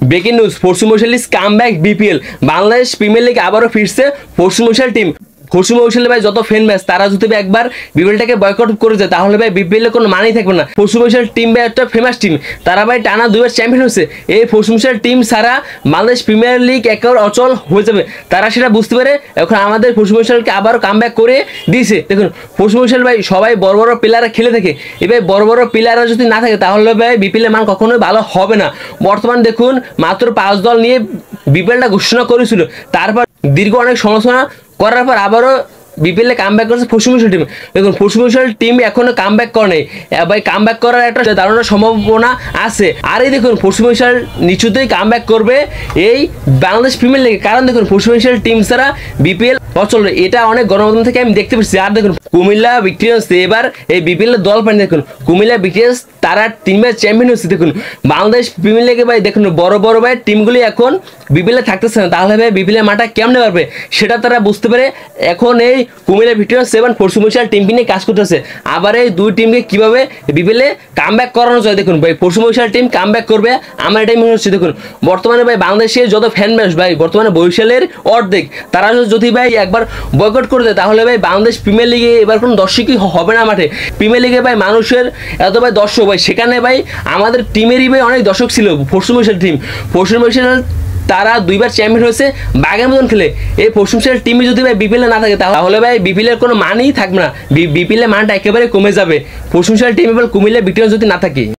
Breaking news, fortune Barishal is come back BPL. Bangladesh premier league আবারও ফিরছে fortune Barishal team. Fortune Barishal ভাই যত ফ্যান ম্যাচ তারা যদি একবার বিপিএলটাকে বয়কট করে যায় তাহলে ভাই বিপিএল এর কোনো মানেই থাকবে না। ফরচুন বরিশাল টিম ভাই একটা ফেমাস টিম, তারা ভাই টানা 2বার চ্যাম্পিয়ন হয়েছে। এই ফরচুন বরিশাল টিম ছাড়া বাংলাদেশ প্রিমিয়ার লিগ একেবারে অচল হয়ে যাবে। তারা সেটা বুঝতে পারে এখন আমাদের ফরচুন বরিশালকে আবারও কাম ব্যাক করে দিয়েছে। দেখুন ফরচুন বরিশাল ভাই সবাই বড় বড় প্লেয়াররা খেলে থাকে, এবার বড় বড় প্লেয়াররা যদি না থাকে তাহলে ভাই বিপিএল এর মান কখনোই ভালো হবে না। বর্তমান দেখুন মাত্র 5 দল নিয়ে বিপিএলটা ঘোষণা করেছিল, তারপর দীর্ঘ অনেক সমালোচনা করার পর আবারও বিপিএল এ কাম ব্যাক করেছে ফরচুন বরিশাল টিম। দেখুন ফরচুন বরিশাল টিম এখনো কাম ব্যাক করে নাই ভাই, কাম ব্যাক করার একটা দারুণ সম্ভাবনা আছে। আর এই দেখুন ফরচুন বরিশাল নিচুতেই কাম ব্যাক করবে এই বাংলাদেশ প্রিমিয়ার লিগে, কারণ দেখুন ফরচুন বরিশাল টিম ছাড়া বিপিএল অচল, এটা অনেক গণমাধ্যম থেকে আমি দেখতে পাচ্ছি। আর দেখুন কুমিল্লা ভিক্টোরিয়ান্স এবার এই বিপিএল এর দল পান, দেখুন কুমিল্লা ভিক্টোরিয়ান্স তারা 3বার চ্যাম্পিয়ন হচ্ছে। দেখুন বাংলাদেশ প্রিমিয়ার লিগে ভাই দেখুন বড় বড় ভাই টিমগুলি এখন বিপিএল এ থাকতেছে না, তাহলে ভাই বিপিএল এর মাঠটা কেমনে পারবে সেটা তারা বুঝতে পারে। এখন এই কুমিল্লা ভিক্টোরিয়ান্স এবং ফরচুন বরিশাল টিমকে নিয়ে কাজ করতেছে, আবার এই দুই টিমকে কিভাবে বিপিএল এ কাম ব্যাক করানো যায়। দেখুন ভাই fortune Barishal team come back করবে আমার এটাই মনে হচ্ছে। দেখুন বর্তমানে ভাই বাংলাদেশের যত ফ্যান বেস ভাই বর্তমানে বরিশালের অর্ধেক, তারা যদি ভাই একবার বয়কট করে দেয় তাহলে ভাই বাংলাদেশ প্রিমিয়ার লিগে এবার কোনো দর্শকই হবে না মাঠে। প্রিমিয়ার লিগে ভাই মানুষের এত ভাই দর্শক ভাই, সেখানে ভাই আমাদের টিমেরই ভাই অনেক দর্শক ছিল। Fortune Barishal team, fortune Barishal তারা 2বার চ্যাম্পিয়ন হয়েছে বাঘের মতন খেলে। এই ফরচুন বরিশাল টিমে যদি ভাই বিপিএল না থাকে তাহলে ভাই বিপিএল এর কোনো মানই থাকবে না, বিপিএল এর মানটা একেবারে কমে যাবে। ফরচুন বরিশাল টিম এবার কুমিল্লা ভিক্টোরিয়ান্স যদি না থাকে।